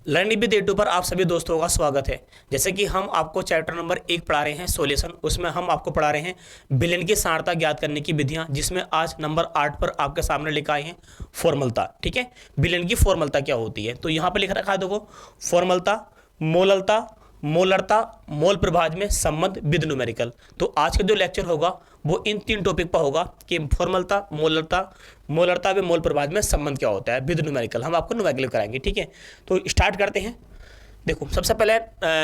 Learning with YouTube पर आप सभी दोस्तों का स्वागत है। जैसे कि हम आपको चैप्टर नंबर 1 पढ़ा रहे हैं सॉल्यूशन, उसमें हम आपको पढ़ा रहे हैं बिलियन की सार्थकता ज्ञात करने की विधियां, जिसमें आज नंबर 8 पर आपके सामने लिखा है फॉर्मलता। ठीक है, बिलियन की फॉर्मलता क्या होती है, तो यहाँ पर लिख रखा है देखो, फॉर्मलता, मोललता, मोलरता, मोल प्रभाज में संबंध विद न्यूमेरिकल। तो आज का जो लेक्चर होगा वो इन 3 टॉपिक पर होगा कि फॉर्मलता, मोलरता, मोलरता व मोल प्रभाज में संबंध क्या होता है विद न्यूमेरिकल। हम आपको न्यूमेरिकल कराएंगे। ठीक है, तो स्टार्ट करते हैं। देखो, सबसे पहले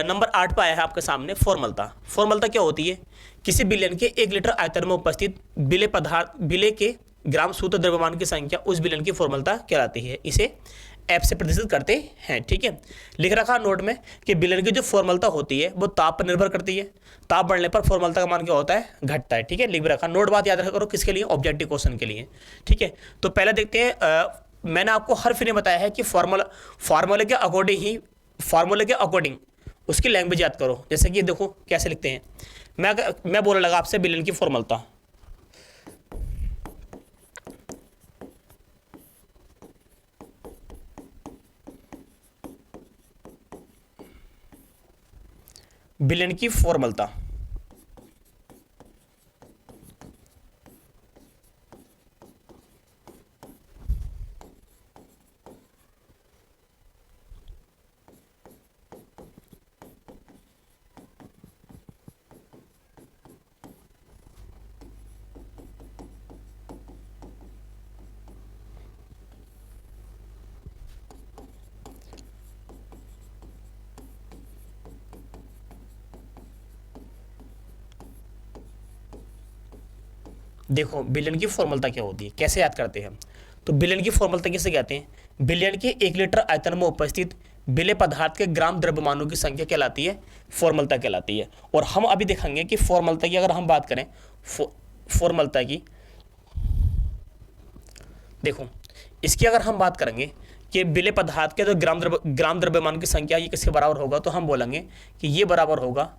नंबर 8 पर आया है आपके सामने फॉर्मलता। फॉर्मलता क्या होती है? किसी बिलियन के 1 लीटर आयतन में उपस्थित विलेय पदार्थ विलेय के ग्राम सूत्र द्रव्यमान की संख्या उस बिलियन की फॉर्मलता कहलाती है। इसे एफ से प्रदर्शित करते हैं। ठीक है, लिख रखा नोट में कि बिलियन की जो फॉर्मलता होती है वो ताप पर निर्भर करती है। ताप बढ़ने पर फॉर्मलता का मान क्या होता है? घटता है। ठीक है, लिख रखा नोट, बात याद रखा करो, किसके लिए? ऑब्जेक्टिव क्वेश्चन के लिए। ठीक है, तो पहले देखते हैं। मैंने आपको हर फिर बताया है कि फार्मूले के अकॉर्डिंग उसकी लैंग्वेज याद करो। जैसे कि देखो कैसे लिखते हैं। मैं बोलने लगा आपसे बिलियन की फॉर्मलता। बिलियन की फॉर्मलता, देखो बिलियन की फॉर्मलता क्या होती है, कैसे याद करते हैं। तो बिलियन की फॉर्मलता किसे कहते हैं? बिलियन के 1 लीटर आयतन में उपस्थित विलेय पदार्थ के ग्राम द्रव्यमानों की संख्या कहलाती है, फॉर्मलता कहलाती है। और हम अभी देखेंगे कि फॉर्मलता की अगर हम बात करें, फॉर्मलता की, देखो इसकी अगर हम बात करेंगे कि विलेय पदार्थ के जो ग्राम द्रव्यमान की संख्या ये किसके बराबर होगा, तो हम बोलेंगे कि ये बराबर होगा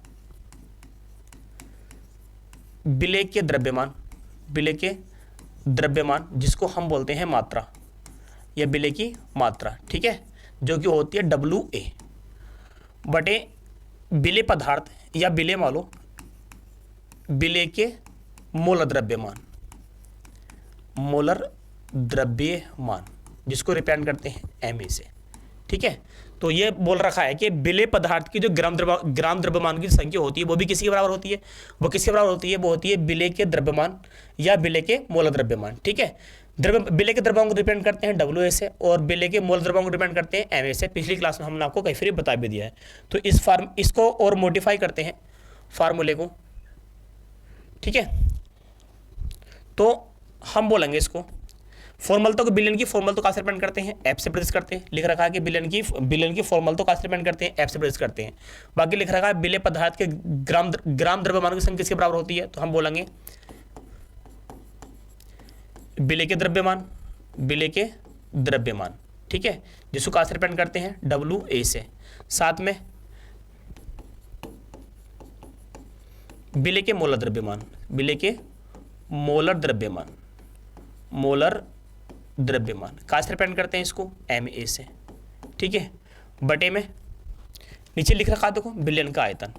विलेय के द्रव्यमान जिसको हम बोलते हैं मात्रा, या विलेय की मात्रा। ठीक है, जो कि होती है WA बटे विलेय पदार्थ या विलेय मानो विलेय के मोलर द्रव्यमान जिसको रिप्रेजेंट करते हैं MA से। ठीक है, तो ये बोल रखा है कि विलेय पदार्थ की जो ग्राम द्रव्यमान की संख्या होती है वो भी किसके बराबर होती है? वो किसके बराबर होती है? वो होती है विलेय के द्रव्यमान या विलेय के मोल द्रव्यमान। ठीक है, विलेय के द्रव्यमान को रिप्रेजेंट करते हैं WA से और विलेय के मोल द्रव्यमान को रिप्रेजेंट करते हैं MA से। पिछली क्लास में हमने आपको कई फिर बता भी दिया है। तो इसको और मॉडिफाई करते हैं फार्मूले को। ठीक है, तो हम बोलेंगे इसको फॉर्मलता को, बिलियन की फॉर्मल तो कहाँ से रिप्रेजेंट करते हैं? एफ से प्रदर्शित करते हैं। लिख रखा है कि बिलियन की फॉर्मल तो कहाँ से रिप्रेजेंट करते हैं? एफ से प्रदर्शित करते हैं। बाकी लिख रखा है विलेय पदार्थ के ग्राम द्रव्यमान की संख्या किसके बराबर होती है, तो हम बोलेंगे विलेय के द्रव्यमान। ठीक है, जिसको कहाँ से रिप्रेजेंट करते हैं? WA से। साथ में विलेय के मोलर द्रव्यमान, मोलर द्रव्यमान कहाँ से रिप्रेजेंट करते हैं इसको? MA से। ठीक है, बटे में नीचे लिख रखा देखो बिलियन का आयतन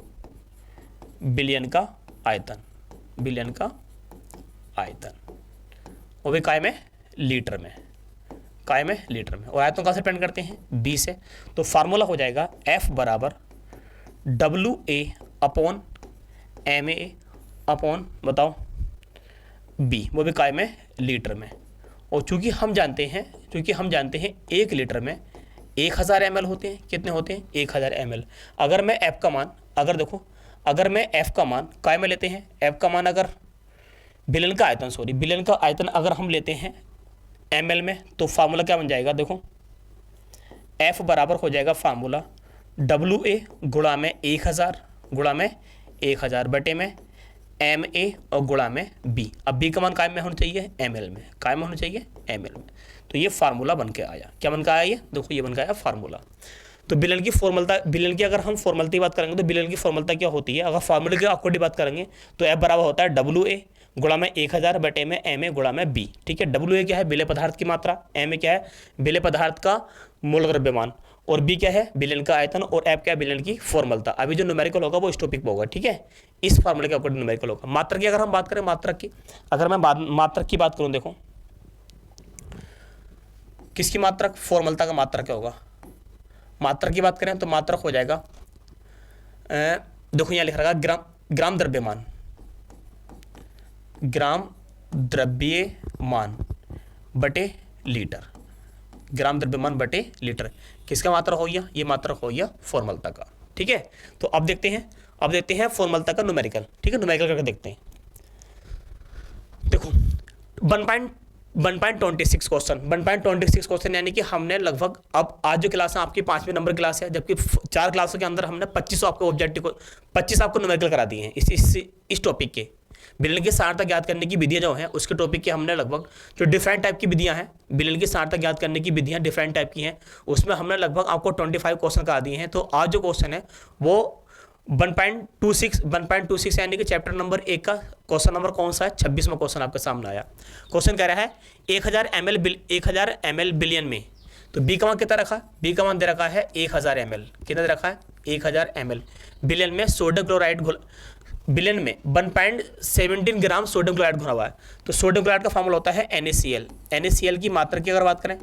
वो भी काय में? लीटर में। और आयतन कहाँ से रिप्रेजेंट करते हैं? B से। तो फार्मूला हो जाएगा F बराबर WA अपॉन MA अपॉन बताओ B, वो भी काय में? लीटर में। और चूंकि हम जानते हैं 1 लीटर में 1000 ml होते हैं। कितने होते हैं? 1000 ml। अगर मैं F का मान काय में लेते हैं, F का मान अगर बिलियन का आयतन अगर हम लेते हैं ml में, तो फार्मूला क्या बन जाएगा? देखो F बराबर हो जाएगा फार्मूला WA गुणा में 1000 बटे में MA और गुणा में B। अब B का मान काय में होना चाहिए? ml में। तो ये फार्मूला बन के आया। क्या बन के आया ये? देखो ये बन के आया फार्मूला। तो बिलियन की अगर हम फॉर्मलता की बात करेंगे तो बिलियन की फॉर्मलता क्या होती है? अगर फार्मूले की अकॉर्डिंग बात करेंगे तो F बराबर होता है WA गुणा में 1000 बटे में MA गुणा में B। ठीक है, WA क्या है? विलेय पदार्थ की मात्रा, MA क्या है? विलेय पदार्थ का मोल द्रव्यमान, और बी क्या है, विलेन का आयतन, और एफ क्या है, विलेन की फॉर्मलता। अभी जो न्यूमेरिकल होगा वो इस टॉपिक पे होगा, ठीक है, इस फॉर्मूले के ऊपर न्यूमेरिकल होगा। मात्रक की अगर हम बात करें, मात्रक की अगर मैं मात्रक की बात करूं, देखो किसकी मात्रक, फॉर्मलता का मात्रक क्या होगा। मात्रक की बात करें तो मात्रक हो जाएगा, देखो यहां लिख रखा ग्राम द्रव्यमान, ग्राम द्रव्यमान बटे लीटर, ग्राम द्रव्यमान बटे लीटर। किसका मात्रक हो गया, ये मात्रक हो गया फॉर्मलता का, ठीक है। तो अब देखते हैं फॉर्मलता का न्यूमेरिकल, ठीक है, न्यूमेरिकल करके देखते हैं। देखो 1.26 क्वेश्चन, 1.26 क्वेश्चन, यानी कि हमने लगभग, अब आज जो क्लास है आपकी 5वें नंबर क्लास है, जबकि 4 क्लासों के अंदर हमने 25 आपको ऑब्जेक्टिव को 25 आपको न्यूमेरिकल करा दिए हैं इस टॉपिक के। विलेन की सारता ज्ञात करने की विधियां जो हैं उसके टॉपिक के हमने लगभग, जो डिफरेंट टाइप की विधियां हैं, विलेन की सारता ज्ञात करने की विधियां डिफरेंट टाइप की हैं, उसमें हमने लगभग आपको 25 क्वेश्चन करा दिए हैं। तो आज जो क्वेश्चन है वो 1.26 यानी कि चैप्टर नंबर 1 का क्वेश्चन नंबर कौन सा है, 26वां क्वेश्चन आपके सामने आया। क्वेश्चन कह रहा है 1000 ml बिलियन में, तो बी का मान कितना रखा, बी का मान दे रखा है 1000 ml, कितना दे रखा है 1000 ml बिलियन में सोडियम क्लोराइड घोल, बिलियन में 1.17 ग्राम सोडियम क्लोराइड घुला हुआ है। तो सोडियम क्लोराइड का फार्मूला होता है NaCl। NaCl की मात्रा की अगर बात करें,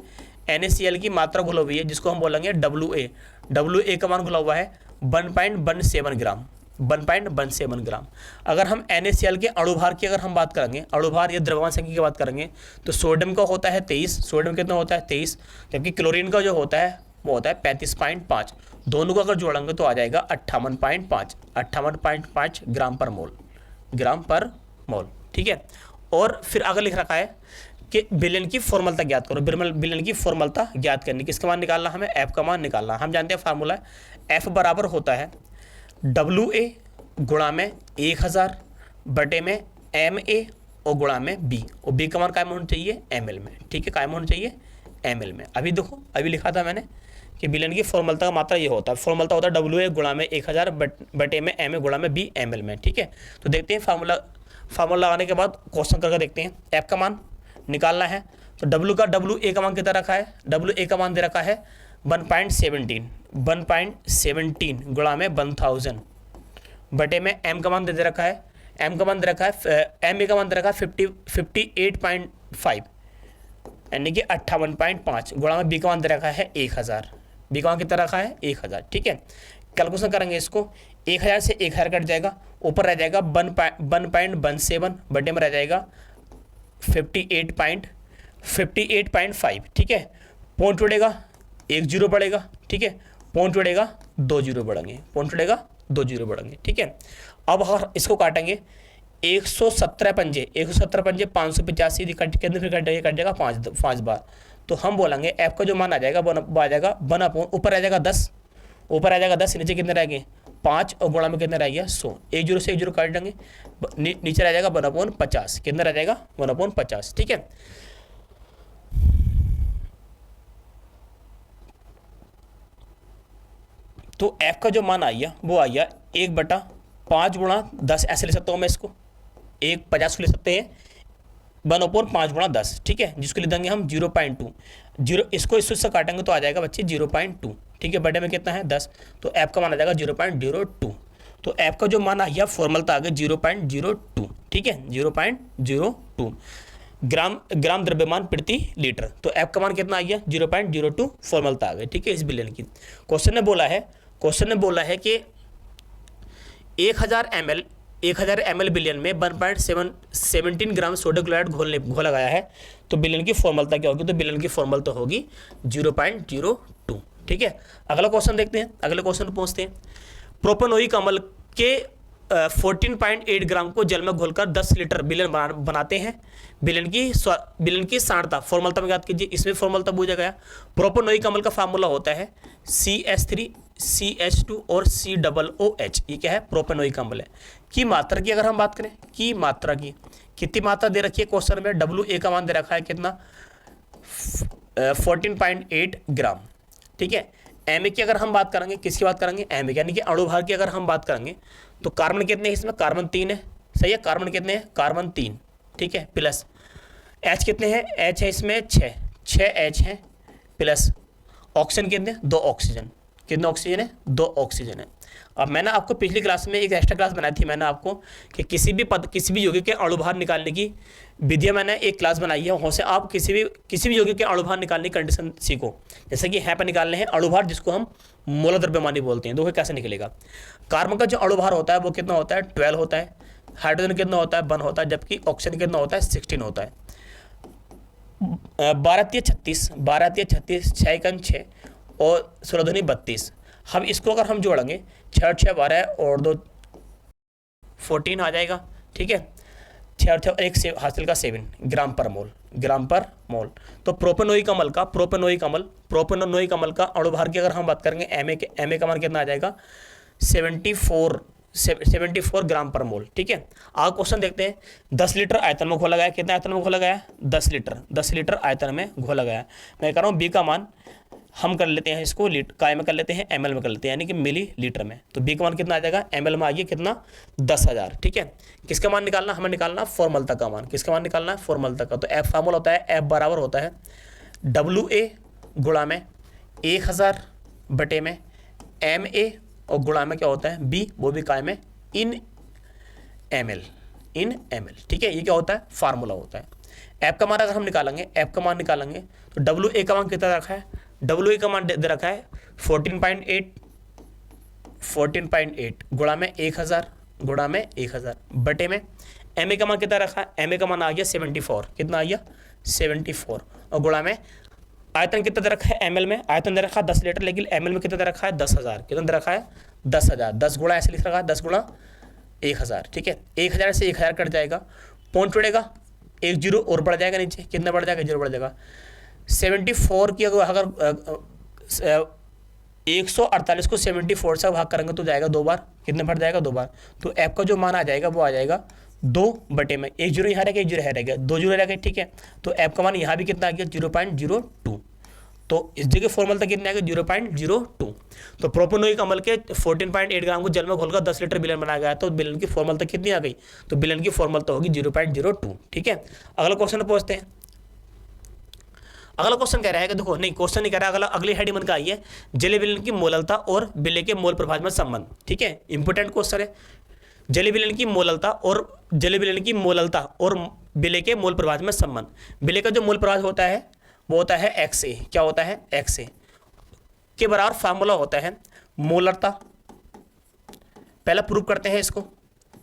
NaCl की मात्रा घुला हुई है जिसको हम बोलेंगे WA। WA का मान घुला हुआ है 1.17 ग्राम, 1.17 ग्राम। अगर हम NaCl के अणुभार की अगर हम बात करेंगे, अणुभार या द्रव्यमान संख्या की बात करेंगे, तो सोडियम का होता है 23, सोडियम कितना होता है 23, जबकि क्लोरीन का जो होता है वो होता है 35.5। दोनों को अगर जोड़ेंगे तो आ जाएगा 58.5 ग्राम पर मोल, ग्राम पर मोल, ठीक है। और फिर आगे लिख रखा है कि विलेन की फॉर्मलता ज्ञात करो, विलेन की फॉर्मलता ज्ञात करनी, किसका मान निकालना, हमें एफ का मान निकालना। हम जानते हैं फार्मूला एफ बराबर होता है WA गुणा में 1000 बटे में MA और गुणा में B, और B का मान कायम होना चाहिए ml में, ठीक है, कायम होना चाहिए ml में। अभी देखो, अभी लिखा था मैंने कि विलेन की फॉर्मलता का मात्रा ये होता है, फॉर्मलता होता है WA गुणा में 1000 बटे में MA गुणा में B ml में, ठीक है। तो देखते हैं फार्मूला लगाने के बाद क्वेश्चन करके देखते हैं। एफ का मान निकालना है, तो WA का मान कितना रखा है, WA का मान दे रखा है 1.17 गुणा में 1000 बटे में M का मान दे रखा है, MA का मान दे रखा है 58.5 यानी कि 58.5 गुणा में B का मान दे रखा है 1000, B का मान कितना रखा है 1000, ठीक है। कैलकुलेशन करेंगे इसको, 1000 से 1000 कट जाएगा, ऊपर रह जाएगा 1.17 बटे में रह जाएगा 58.5, ठीक है। पॉइंट उड़ेगा, 1 जीरो बढ़ेगा, ठीक है, पॉइंट उड़ेगा 2 जीरो बढ़ेंगे, पॉइंट उड़ेगा 2 जीरो बढ़ेंगे, ठीक है। अब अगर इसको काटेंगे 117 पंजे 585 कट जाएगा 5 बार, तो हम बोलेंगे एफ का जो मान आ जाएगा आ जाएगा 1 ऊपर रह जाएगा 10, ऊपर आ जाएगा 10, नीचे कितने रह गए 5 और गुणा में कितने रह गया 100, 1 जीरो से 1 जीरो काट देंगे, नीचे रह जाएगा 1/50, कितना रह जाएगा 1/50, ठीक है। तो एफ का जो मान आया वो आया 1/5 गुणा 10, ऐसे ले सकता हूँ मैं इसको, 1/50 को ले सकते हैं 1/5 गुणा 10, ठीक है, जिसको ले देंगे हम 0.2, इसको इससे काटेंगे तो आ जाएगा बच्चे 0.2, ठीक है, बटे में कितना है 10, तो एफ का मान आ जाएगा 0.02। तो एफ का जो मान आया फॉर्मलता आ गया 0.02, ठीक है, 0.02 ग्राम द्रव्यमान प्रति लीटर। तो एफ का मान कितना आ गया 0.02 फॉर्मलता आ गई, ठीक है, इस विलेन की। क्वेश्चन ने बोला है कि 1000 ml बिलियन में 1.17 ग्राम सोडियम क्लोराइड घोला गया है, तो बिलियन की फॉर्मलता क्या होगी, तो बिलियन की फॉर्मलता होगी 0.02, ठीक है। अगला क्वेश्चन देखते हैं, अगले क्वेश्चन पर पहुंचते हैं। प्रोपेनोइक अम्ल के 14.8 ग्राम को जल में घोलकर 10 लीटर बिलियन बनाते हैं। बिलियन की सांद्रता फॉर्मलता में याद कीजिए, इसमें फॉर्मलता पूछा गया। प्रोपेनोइक अम्ल का फार्मूला होता है CH3 CH2 और COOH, ये क्या है प्रोपेनोइक अम्ल है। की मात्रा की अगर हम बात करें, की मात्रा की कितनी मात्रा दे रखी है क्वेश्चन में, WA का मान दे रखा है कितना 14.8 ग्राम, ठीक है। MA की अगर हम बात करेंगे, किसकी बात करेंगे MA यानी कि अणुभार की अगर हम बात करेंगे, तो कार्बन कितने हैं इसमें, कार्बन 3 है, सही है, कार्बन कितने हैं कार्बन 3, ठीक है, प्लस H कितने हैं, H है इसमें 6 H हैं, प्लस ऑक्सीजन कितने, 2 ऑक्सीजन, कितने ऑक्सीजन है, 2 ऑक्सीजन है। अब मैंने आपको पिछली क्लास में एक एक्स्ट्रा क्लास बनाई थी, मैंने आपको कि किसी भी यौगिक के अणुभार निकालने की विधियां, मैंने एक क्लास बनाई है, वहाँ से आप किसी भी यौगिक के अणुभार निकालने की कंडीशन सीखो। जैसे कि यहाँ पर निकालने हैं अणुभार, जिसको हम मूल द्रव्यमानी बोलते हैं। देखो कैसे निकलेगा। कार्बन का जो अणुभार होता है वो कितना होता है, 12 होता है। हाइड्रोजन कितना होता है, 1 होता है। जबकि ऑक्सीजन कितना होता है, 16 होता है। 12×36, 12×36, 6×6 और 16×32। हम इसको अगर हम जोड़ेंगे, 6 6 12 और 2 14 आ जाएगा। ठीक है, 6 और 1 से हासिल का 7 ग्राम पर मोल, ग्राम पर मोल। तो प्रोपेनोइक अम्ल का अणुभार की अगर हम बात करेंगे, एम ए का मान कितना आ जाएगा, 74 ग्राम पर मोल। ठीक है, आगे क्वेश्चन देखते हैं। 10 लीटर आयतन में घोला गया, कितना आयतन में घोला गया, 10 लीटर आयतन में घोला गया। मैं कह रहा हूँ बी का मान हम कर लेते हैं, इसको काय में कर लेते हैं, एमएल में कर लेते हैं, यानी कि मिली लीटर में। तो बी का मान कितना आ जाएगा, एमएल में आ गया कितना, 10,000। ठीक है, किसका मान निकालना, हमें निकालना फॉर्मलता का मान। किसका मान निकालना है, फॉर्मलता का। तो एफ फार्मूला होता है, एफ बराबर होता है WA गुणा में 1000 बटे में MA और गुणा में क्या होता है B, वो भी काय में इन ml। ठीक है, ये क्या होता है, फार्मूला होता है। एफ का मान अगर हम निकालेंगे, तो WA का मान कितना रखा है, WA का मान दे रखा है 14.8 गुणा में 1000 बटे में MA का मान कितना रखा है, MA का मान आ गया 74, कितना आ गया 74 और गुणा में आयतन कितना दे रखा है, ML में आयतन दे रखा है 10 लीटर, लेकिन ML में कितना दे रखा है, 10,000। कितना दे रखा है, 10,000। 10 गुणा ऐसे लिख रखा है, 10 गुणा 1000। ठीक है, 1000 से 1000 कट जाएगा, पॉइंट जुड़ेगा, 1 0 और बढ़ जाएगा नीचे, कितना बढ़ जाएगा, 0 बढ़ जाएगा। 74 की अगर 148 को 74 से भाग करेंगे तो जाएगा 2 बार, कितने बढ़ जाएगा, 2 बार। तो एफ का जो मान आ जाएगा वो आ जाएगा 2 बटे में 1 0 यहाँ रहेगा, 1 0 यहाँ रहेगा, 2 0 रहेगा। ठीक है, तो एफ का मान यहाँ भी कितना आ गया, 0.02। तो इस जगह फॉर्मूला तक कितने आ गया, 0.02। तो प्रोपेनोइक अम्ल के 14.8 ग्राम को जल में घोलकर 10 लीटर विलेन बनाया गया, तो विलेन की फॉर्मूला तक कितनी आ गई, तो विलेन की फॉर्मूला तो होगी 0.02। ठीक है, अगला क्वेश्चन पहुंचते हैं। अगला क्वेश्चन कह रहा है कि देखो, नहीं क्वेश्चन नहीं कह रहा, अगली हेडिंग मन का आई है, जलीय विलेन की मोललता और विलेय के मोल प्रभाव में संबंध। ठीक है, इंपोर्टेंट क्वेश्चन है। जलीय विलेन की मोललता और विलेय के मोल प्रभाव में संबंध। विलेय का जो मोल प्रभाव होता है वो होता है XA। क्या होता है, XA के बराबर फार्मूला होता है मोलरता। पहले प्रूव करते हैं इसको।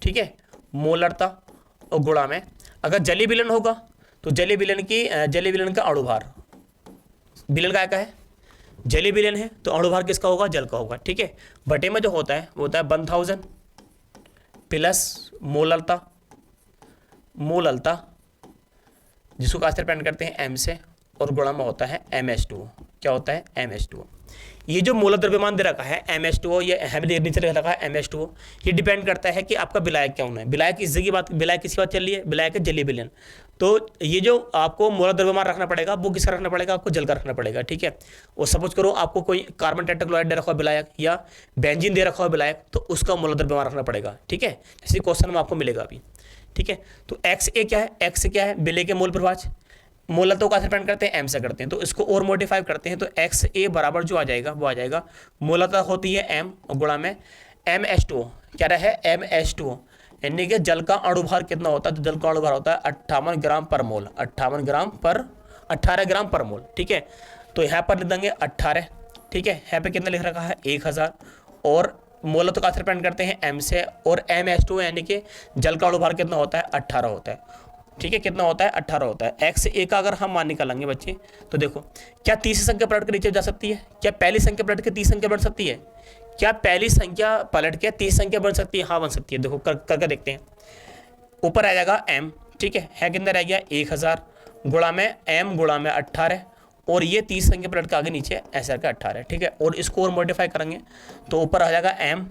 ठीक है, मोलरता और गुणा में अगर जलीय विलेन होगा तो जलीय विलेन का अणुभार, विलेन का है, जलीय विलेन है तो अणुभार किसका होगा, जल का होगा। ठीक है, बटे में जो होता है वो होता है 1000 प्लस मोललता जिसको का रिप्रेजेंट करते हैं M से, और गुणा में होता है MH2। क्या होता है, MH2। ये जो मूलक द्रव्यमान दे रखा है MH2, ये नीचे रखा है MH2, ये डिपेंड करता है कि आपका विलायक क्या होना है। विलायक इस जगह बात, विलायक किसकी बात चल रही है, विलायक है जलीय विलेन। तो ये जो आपको मूलक द्रव्यमान रखना पड़ेगा वो किसका रखना पड़ेगा, आपको जल का रखना पड़ेगा। ठीक है, और सपोज करो आपको कोई कार्बन टेट्राक्लोराइड दे रखा हो विलायक, या बेंजीन दे रखा हो विलायक, तो उसका मूलक द्रव्यमान रखना पड़ेगा। ठीक है, इसी क्वेश्चन में आपको मिलेगा अभी। ठीक है, तो XA क्या है, XA क्या है, विलेय के मोल प्रभाव, मोललता का डिपेंड करते हैं M से करते हैं, तो इसको और मॉडिफाई करते हैं, तो XA बराबर जो आ जाएगा वो आ जाएगा, मोललता होती है M और गुणा में MH2। क्या रहा है, MH2, यानी कि जल का अणुभार कितना होता है, तो जल का अणुभार होता है 58 ग्राम पर मोल, 18 ग्राम पर मोल। ठीक है, तो यहाँ पर लिख देंगे 18। ठीक है, यहाँ पे कितना लिख रखा है, 1000, और मोललता का डिपेंड करते हैं M से, और MH2 यानी कि जल का अणुभार कितना होता है, 18 होता है। ठीक है, कितना होता है, 18 होता है। XA का अगर हम मान निकालेंगे बच्चे, तो देखो, क्या तीसरी संख्या पलट के नीचे जा सकती है, क्या पहली संख्या पलट के तीसरी संख्या बन सकती है, क्या पहली संख्या पलट के तीसरी संख्या बन सकती है, हाँ बन सकती है। देखो करके देखते हैं। ऊपर आ जाएगा M, ठीक है कितना रह गया, 1000 गुणा में M गुणा में 18, और ये 30 संख्या पलट के आगे नीचे ऐसा करके 18। ठीक है, और इसको और मॉडिफाई करेंगे तो ऊपर आ जाएगा M,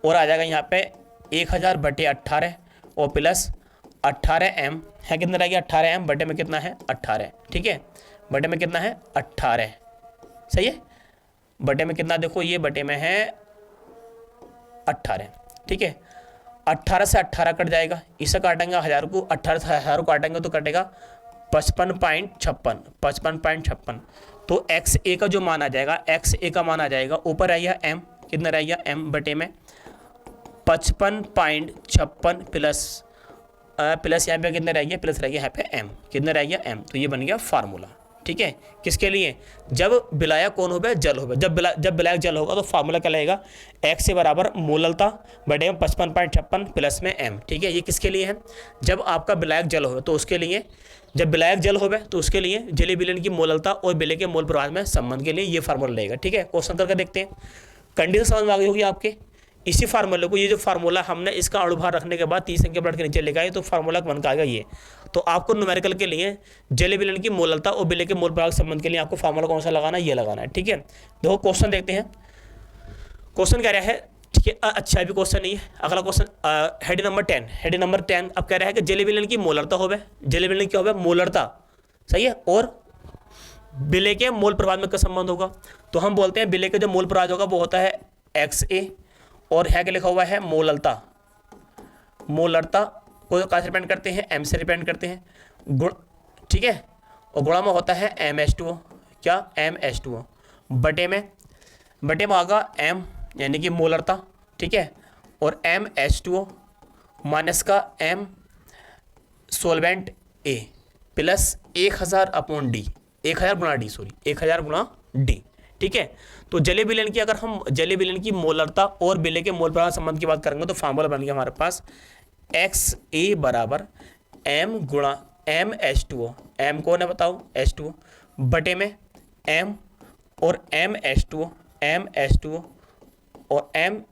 और आ जाएगा यहाँ पे 1000 बटे 18 और प्लस 18M है, कितना रह गया, 18M बटे में कितना है, 18। ठीक है, बटे में कितना है, 18। सही है, बटे में कितना, देखो ये बटे में है 18। ठीक है, 18 से 18 कट जाएगा, इसे काटेंगे 1000 को, 18 से 1000 को काटेंगे तो कटेगा 55.56। तो एक्स ए का जो मान आ जाएगा, एक्स ए का मान आ जाएगा ऊपर आइए एम, कितना रहेगा एम बटे में 55.56 प्लस यहाँ पे कितना रहेगा, प्लस रहेगा यहाँ पे एम, कितना रहेगा एम। तो ये बन गया फार्मूला। ठीक है, किसके लिए, जब विलायक कौन हो गया, जल हो गया। जब विलायक जल होगा तो फार्मूला क्या लगेगा, एक्स से बराबर मोललता बटे में 55.56 प्लस में एम। ठीक है, ये किसके लिए है, जब आपका विलायक जल हो तो उसके लिए, जब विलायक जल हो तो उसके लिए जलीय विलयन की मोललता और विलय के मोल प्रवाह में संबंध के लिए ये फार्मूला लगेगा। ठीक है, क्वेश्चन करके देखते हैं। कंडीशन समझ में आ गई होगी आपके। इसी फार्मूले को, ये जो फार्मूला हमने इसका अणुभार रखने के बाद 30 संख्या बढ़ के नीचे लिखा है, तो फार्मूला बन का आएगा ये। तो आपको न्यूमेरिकल के लिए जलीय विलयन की मोललता और विलय के मोल प्रवाह के संबंध के लिए आपको फार्मूला कौन सा लगाना है, ये लगाना है। ठीक है, देखो क्वेश्चन देखते हैं। क्वेश्चन कह रहा है, ठीक है, अच्छा अभी क्वेश्चन नहीं है, अगला question head number 10। Head number 10 अब कह रहा है कि जलीय विलयन की मोलरता हो, जलीय विलयन क्या हो, मोलरता, सही है, और विलय के मोल प्रवाह में क्या संबंध होगा। तो हम बोलते हैं विलय के जो मोल प्रवाह होगा वो होता है एक्स ए, और है क्या लिखा हुआ है मोललता। मोलरता को कहाँ से रिप्रेजेंट करते हैं, एम से रिप्रेजेंट करते हैं, गुण, ठीक है, और गुणा में होता है MH2O, क्या MH2O बटे में आगा एम यानी कि मोलरता, ठीक है, और MH2O माइनस का एम सोलवेंट ए प्लस 1000 अपॉन डी, 1000 गुणा डी, सॉरी 1000 गुणा डी। ठीक है, तो जलीय विलयन की, अगर हम जलीय विलयन की मोलरता और विलय के मोल प्रवाह संबंध की बात करेंगे तो फार्मूला बन गया हमारे पास एक्स ए बराबर एम गुणा MH2O, एम कौन है बताओ H2O बटे में एम और MH2O और एम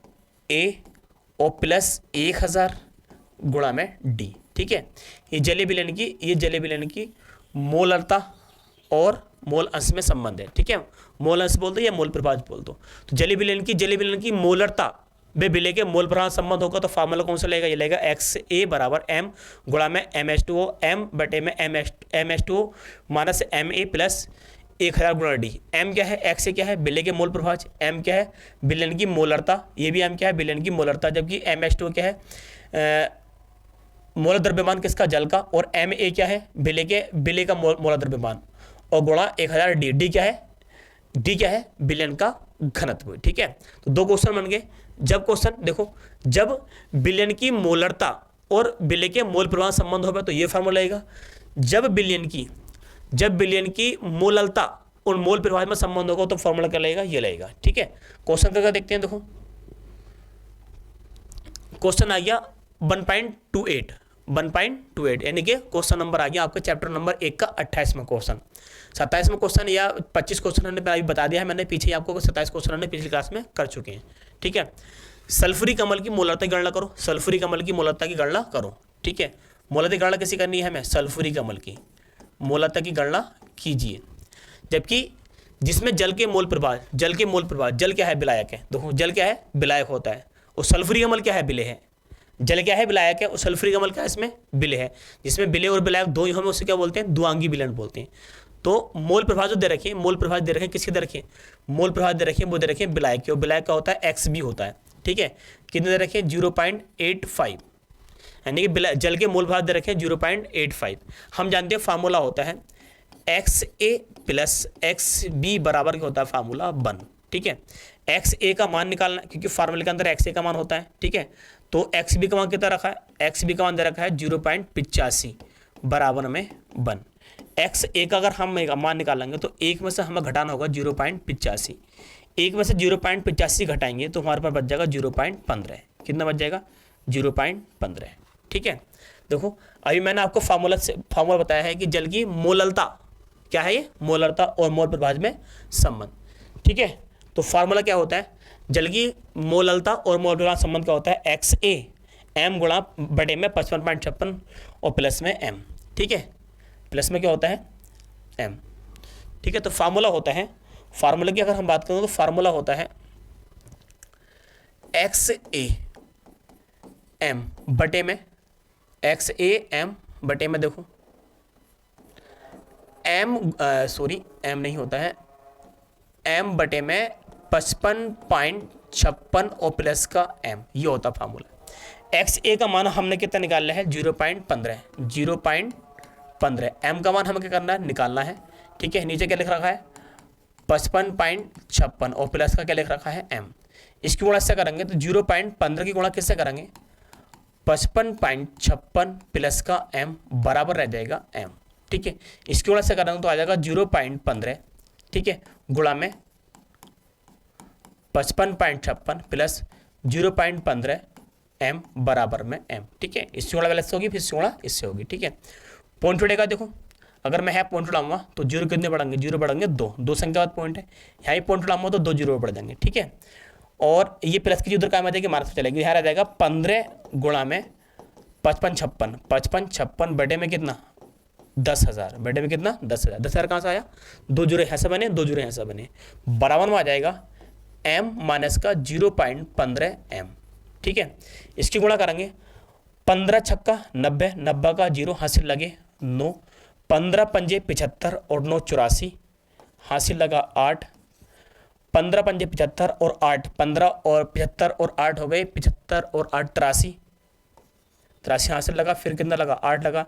ए और प्लस 1000 गुणा में डी। ठीक है, ये जलीय विलयन की मोलरता और मोल अंश में संबंध है। ठीक है, मोल अंश बोल दो या मोल प्रवाह बोल दो। तो जलीय विलयन की मोलरता वे विलय के मोल प्रवाह संबंध होगा, तो फार्मूला कौन सा लगेगा, ये लगेगा एक्स ए बराबर एम गुणा में MH2O, एम बटे में MH2O minus M A plus 1000 गुणा डी। एम क्या है, एक्स ए क्या है, विलय के मोल प्रवाह, एम क्या है, विलयन की मोलरता, ये भी एम क्या है, विलयन की मोलरता, जबकि MH2O क्या है, मोल द्रव्यमान किसका, जल का, और एम ए क्या है, विलय का मोल द्रव्यमान, और गुणा 1000 डी। डी क्या है, विलयन का घनत्व। ठीक है, तो दो क्वेश्चन बन गए। जब क्वेश्चन देखो, जब विलयन की मोलरता और विलय के मोल प्रवाह संबंध होगा तो ये फार्मूला लगेगा। जब विलयन की मोलरता और मोल प्रवाह में संबंध होगा तो फार्मूला क्या लगेगा, ये लगेगा। ठीक है, क्वेश्चन करके देखते हैं। देखो क्वेश्चन आ गया 1.28 यानी कि क्वेश्चन नंबर आ गया आपका चैप्टर नंबर 1 का 28वां क्वेश्चन। 27वां क्वेश्चन या 25 क्वेश्चन हमने अभी बता दिया है मैंने पीछे, आपको 27 क्वेश्चन हमने पिछली क्लास में कर चुके हैं। ठीक है, सल्फ्यूरिक अम्ल की मोलरता की गणना करो, सल्फ्यूरिक अम्ल की मोलरता की गणना करो। ठीक है, मोलरता की गणना कैसी करनी है हमें, सल्फ्यूरिक अम्ल की मोलरता की गणना कीजिए। जबकि जिसमें जल के मोल प्रवाह, जल क्या है, विलायक है। देखो जल क्या है, विलायक होता है, और सल्फ्यूरिक अम्ल क्या है, विलय है। जल क्या है, विलायक है, और सल्फ्यूरिक अम्ल क्या है, इसमें विलय है। जिसमें विलय और विलायक दो ही हमें उससे क्या बोलते हैं, द्विआंगी विलयन बोलते हैं। तो मोल प्रभाव जो दे रखे हैं, मोल प्रभाव दे रखे हैं, किसके दे रखे हैं, मोल प्रभाव दे रखे हैं, वो दे रखे हैं विलायक के, और विलायक का होता है XB होता है। ठीक है, कितने दे रखे हैं, 0.85, यानी कि जल के मोल प्रभाव दे रखे हैं 0.85। हम जानते हैं फार्मूला होता है XA प्लस XB बराबर क्या होता है, फार्मूला 1। ठीक है, XA का मान निकालना, क्योंकि फार्मूले के अंदर XA का मान होता है। ठीक है, तो XB का मान कितना रखा है, XB का मान दे रखा है 0.85 बराबर में 1। XA का अगर हम मान निकालेंगे तो एक में से हमें घटाना होगा 0.85, एक में से 0.85 घटाएंगे तो हमारे पास बच जाएगा 0.15। कितना बच जाएगा, 0.15। ठीक है, देखो अभी मैंने आपको फार्मूला बताया है कि जल की मोललता क्या है, ये मोलरता और मोल प्रवाह में संबंध। ठीक है, तो फार्मूला क्या होता है, जल की मोललता और मोल प्रवाह संबंध क्या होता है, XA एम गुणा बटे में 55.56 और प्लस में एम। ठीक है, प्लस में क्या होता है, एम। ठीक है, तो फार्मूला होता है, फार्मूला की अगर हम बात करें तो फार्मूला होता है XA एम बटे में, XA एम बटे में, देखो एम एम नहीं होता है, एम बटे में 55.56 और प्लस का एम, ये होता फार्मूला। XA का मान हमने कितना निकालना है, 0.15। एम का मान हमें क्या करना है, निकालना है। ठीक है, नीचे क्या लिख रखा है, 55.56 और प्लस का क्या लिख रखा है m। इसकी गुणा से करेंगे तो 0.15 की गुणा किससे करेंगे 55.56 प्लस का m बराबर रह जाएगा m। ठीक है, इसकी गुणा से करेंगे तो आ जाएगा 0.15, ठीक है, गुणा में 55.56 प्लस 0.15 m बराबर में m। ठीक है, इससे गुणा से होगी, फिर इससे गुणा इससे होगी। ठीक है, पॉइंट उड़ेगा, देखो अगर मैं यहाँ पॉइंट उड़ाऊंगा तो जीरो कितने बढ़ेंगे, जीरो बढ़ेंगे दो संख्या बाद पॉइंट है, यहाँ ही पॉइंट उड़ाऊंगा तो 2 जीरो बढ़ जाएंगे। ठीक है, और ये प्लस की उधर काम आ जाएगी माइनस में चलेगी, यहाँ रह जाएगा 15 गुणा में 55.56 बटे में कितना 10,000, बटे में कितना 10,000। 10,000 कहाँ से आया, 2 जीरो यहाँ से बने, 2 जीरो यहाँ से बने, बराबर में आ जाएगा m माइनस का 0.15 m। ठीक है, इसकी गुणा करेंगे 15 छक्का 90, 90 का जीरो हासिल लगे 9, 15 पंजे 75 और 9 84 हासिल लगा 8, 15 पंजे 75 और 8, 15 और 75 और 8 हो गए 75 और 8 83, 83 हासिल लगा, फिर कितना लगा 8 लगा,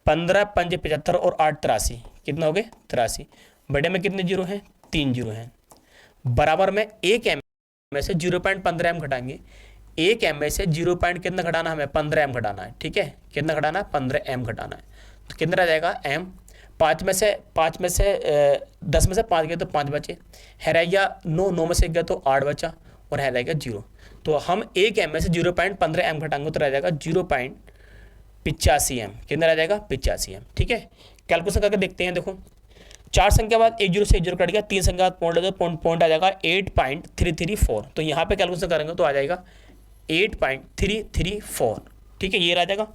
15 पंजे 75 और 8 83 कितना हो गए 83, बड़े में कितने जीरो हैं 3 जीरो हैं, बराबर में 1 m में से 0.15 m घटाएंगे, 1 m में से 0. कितना घटाना हमें 15 m घटाना है। ठीक है, कितना घटाना है 15 m घटाना है, तो कितना रह जाएगा m, 5 में से 10 में से 5 गए तो 5 बचे, है रह गया 9 में से गया तो 8 बचा और है रहेगा 0। तो हम 1 m में से 0.15 m घटाएंगे तो रह जाएगा 0.85 m, कितना रह जाएगा 85 m। ठीक है, कैलकुलेशन करके देखते हैं। देखो 4 संख्या बाद 1 जीरो से 1 जीरो कट गया, 3 संख्या बाद पॉइंट पॉइंट आ जाएगा 8.334, तो यहाँ पे कैलकुलेशन करेंगे तो आ जाएगा 8.334। ठीक है, ये रह जाएगा।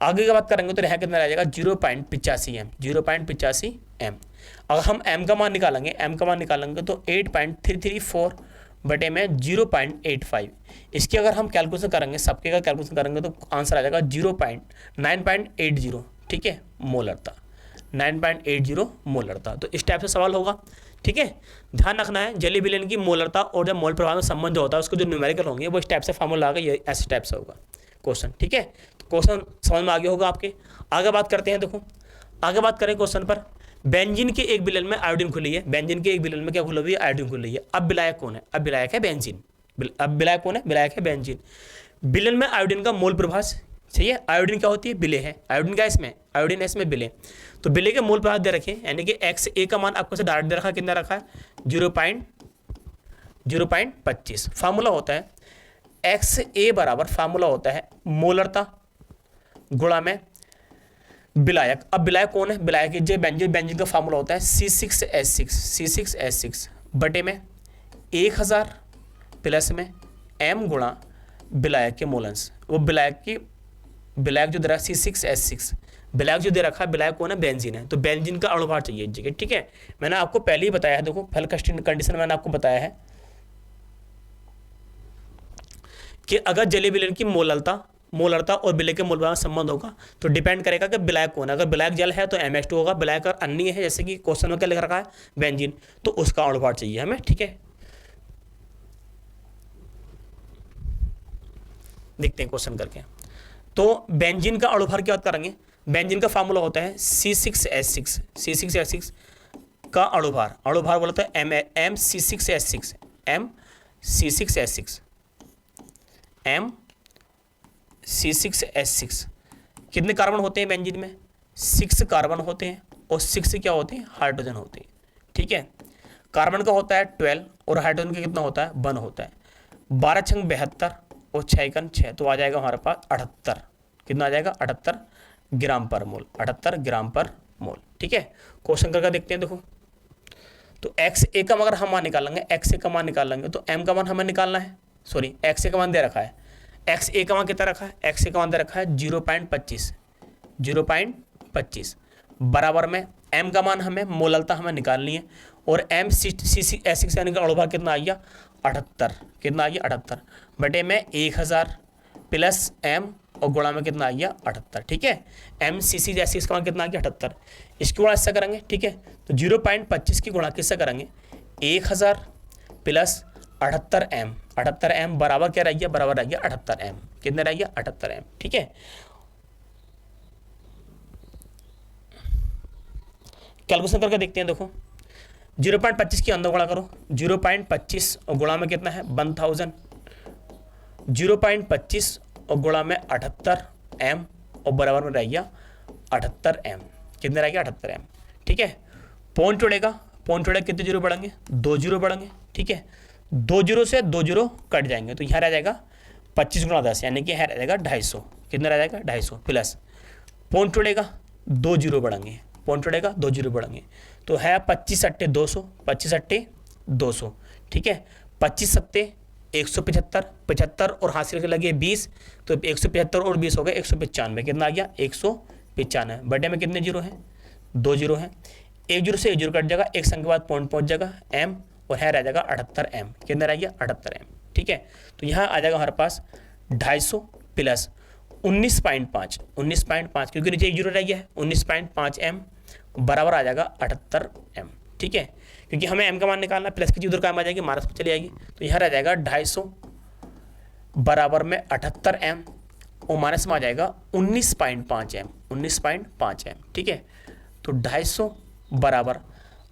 आगे की बात करेंगे तो यहाँ कितना रह जाएगा 0.85 m, 0.85 m। अगर हम m का मान निकालेंगे तो 8.334 बटे में 0.85, इसकी अगर हम कैलकुलेशन करेंगे, सबके का कैलकुलेशन करेंगे तो आंसर आ जाएगा 9.80। ठीक है, मोलरता 9.80 मोलरता। तो इस टाइप से सवाल होगा। ठीक है, ध्यान रखना है जेली विलेन की मोलरता और जब मोल प्रभाव में संबंध होता है उसको जो न्यूमेरिकल होंगे वो इस टाइप से फार्मूला आएगा, ये ऐसे टाइप से होगा क्वेश्चन। ठीक है, तो क्वेश्चन समझ में आगे होगा आपके। आगे बात करते हैं। देखो आगे बात करें क्वेश्चन पर, बेंजीन के एक विलेन में आयोडीन खुली है, बेंजीन के एक विलेन में क्या खुली हुई है आयोडीन खुली है। अब विलायक कौन है, अब विलायक है बेंजीन, अब विलायक कौन है, विलायक है बेंजीन। विलेन में आयोडीन का मोल प्रभाव सही है, आयोडीन क्या होती है विले है, आयोडीन का इसमें आयोडीन है इसमें विले, तो विले के मोल प्रभाव दे रखे हैं, यानी कि एक्स ए का मान आपको से डायरेक्ट दे रखा है, कितना रखा है 0.25। फार्मूला होता है एक्स ए बराबर फार्मूला होता है मोलरता गुणा में विलायक। अब विलायक कौन है, विलायक जो बेंजीन, बेंजीन का फार्मूला होता है C6H6 बटे में 1000 प्लस में m गुणा विलायक के मोलंस। वो विलायक जो दे रहा है C6H6, विलायक जो दे रखा है विलायक कौन है बेंजीन है, तो बेंजीन का अणुभार चाहिए इस जगह। ठीक है, मैंने आपको पहले ही बताया है, देखो पहले कंडीशन मैंने आपको बताया है कि अगर जलीय विलयन की मोलरता और विलय के मोल में संबंध होगा तो डिपेंड करेगा कि विलायक कौन है। अगर विलायक जल है तो MH2 होगा, विलायक अगर अन्य है जैसे कि क्वेश्चन में क्या लिख रखा है बेंजीन, तो उसका अणुभार चाहिए हमें। ठीक है, देखते हैं क्वेश्चन करके। तो बेंजीन का अणुभार की बात करेंगे, बेंजीन का फार्मूला होता है C6H6 का अणुभार बोलता है MC6H6 कितने कार्बन होते हैं बेंजीन में, 6 कार्बन होते हैं और 6 क्या होते हैं हाइड्रोजन होते हैं। ठीक है, कार्बन का होता है 12 और हाइड्रोजन का कितना होता है 1 होता है। 12 छंग 72 और 6 कन 6, तो आ जाएगा हमारे पास 78, कितना आ जाएगा 78 ग्राम पर मोल, 78 ग्राम पर मोल। ठीक है, क्वेश्चन करके देखते हैं। देखो तो एक्स ए का अगर हम मान निकालेंगे, एक्स ए का मान निकालेंगे तो एम का मान हमें निकालना है, सॉरी एक्स ए का मान दे रखा है, एक्स ए का मान कितना रखा है, एक्स ए का मान दे रखा है 0.25 बराबर में एम का मान हमें मोललता हमें निकालनी है, और एम C6H6 यानी कि अणुभार कितना आ गया 78, कितना आ गया 78 बटे में 1000 प्लस एम और गुणा में कितना आ गया 78। ठीक है, MC6H6 का मान कितना आ गया 78, इसकी गुणा इससे करेंगे। ठीक है, तो 0.25 की गुणा किससे करेंगे 1000 प्लस 78m बराबर क्या रह गया, बराबर रह गया 78m, कितने रह गया 78m। ठीक है, कैलकुलेशन करके देखते हैं। देखो 0.25 की अंदर गुणा करो, 0.25 और गुणा में कितना है 1000, 0.25 और गुणा में 78 एम और बराबर में रह गया 78 एम। कितने रह गया 78 एम। ठीक है, पॉइंट जोड़ेगा, पॉइंट जोड़ेगा कितने जीरो बढ़ेंगे 2 जीरो बढ़ेंगे। ठीक है, 2 जीरो से 2 जीरो कट जाएंगे तो यहाँ रह जाएगा 25 गुणा 10 यानी कि यहाँ रह जाएगा 250। कितना रह जाएगा 250 प्लस पॉइंट जोड़ेगा 2 जीरो बढ़ेंगे, पॉइंट जोड़ेगा 2 जीरो बढ़ेंगे तो है 25 अट्टे 200, 25 अट्टे 200। ठीक है, 25 सत्ते 175, 75 और हासिल के लगे 20 तो 175 और 20 हो गए 195। कितना आ गया 195। बर्थडे में कितने जीरो हैं 2 जीरो हैं, एक जीरो से एक जीरो कट जाएगा, एक संख्या के बाद पॉइंट पहुंच जाएगा एम और है रह जाएगा 78 एम। कितना रह गया 78 एम। ठीक है, तो यहाँ आ जाएगा हमारे पास 250 प्लस 19.5, 19.5 क्योंकि नीचे एक जीरो रह गया है, 19.5 एम बराबर आ जाएगा 78 एम। ठीक है, क्योंकि हमें एम का मान निकालना, प्लस की उधर काम आ जाएगी माइनस पर चली जाएगी तो यहाँ रह जाएगा 250 बराबर में 78 एम और माइनस में आ जाएगा 19.5 एम, 19.5 एम। ठीक है, तो 250 बराबर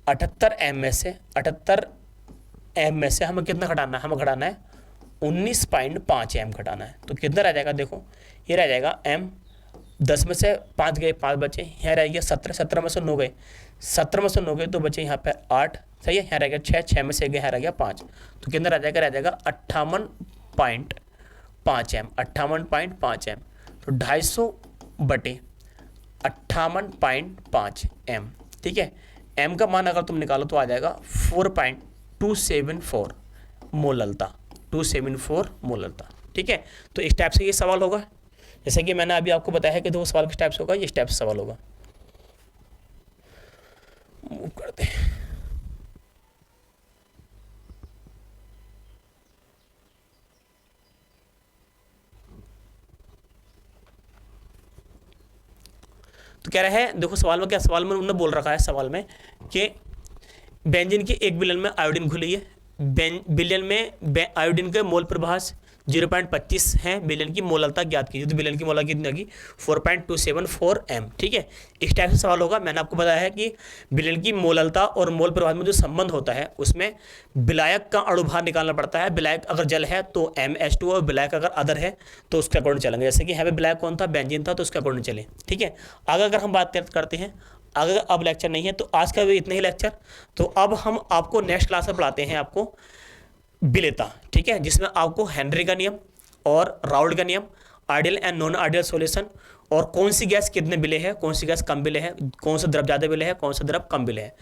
78 एम में से 78 एम में से हमें कितना घटाना है, हमें घटाना है 19.5 एम घटाना है। तो कितना रह जाएगा देखो, ये रह जाएगा एम, 10 में से 5 गए 5 बचे, यहाँ रह गया 17, 17 में से 9 गए, 17 में से 9 गए तो बचे यहाँ पे 8। सही है, यहाँ रह गया 6, 6 में से गए यहाँ रह गया 5 तो कितना रह जाएगा 58.5 एम, 58.5 एम। तो 250 बटे 58.5 एम। ठीक है, एम का मान अगर तुम निकालो तो आ जाएगा 4.274 मोललता, 274 मोललता। ठीक है, तो इस टाइप से ये सवाल होगा, जैसे कि मैंने अभी आपको बताया है कि दो सवाल किस टाइप से होगा, इस टाइप से सवाल होगा। मूव करते हैं। तो कह रहे हैं देखो सवाल में क्या, सवाल में उन्होंने बोल रखा है सवाल में कि बेंजीन की 1 बिलियन में आयोडीन घुली है, बिलियन में आयोडीन के मोल प्रभास 0.25 है, बिलियन की मोललता ज्ञात कीजिए। तो बिलियन की मोललता कितनी होगी 4.274 एम। ठीक है, इस टाइप से सवाल होगा। मैंने आपको बताया है कि बिलियन की मोललता और मोल प्रभास में जो संबंध होता है उसमें विलायक का अणुभार निकालना पड़ता है। विलायक अगर जल है तो MH2 और विलायक अगर अदर है तो उसके अकॉर्डिंग चलेंगे। जैसे कि यहाँ पे विलायक कौन था, बेंजीन था, तो उसके अकॉर्डिंग चले। ठीक है, आगे अगर हम बात करते हैं, अगर अब लेक्चर नहीं है तो आज का भी इतने ही लेक्चर। तो अब हम आपको नेक्स्ट क्लास में पढ़ाते हैं आपको विलेयता। ठीक है, जिसमें आपको हेनरी का नियम और राउल्ट का नियम, ideal and non ideal solution और कौन सी गैस कितने बिले है, कौन सी गैस कम बिले है, कौन सा द्रव ज़्यादा बिले है, कौन सा द्रव कम बिले है,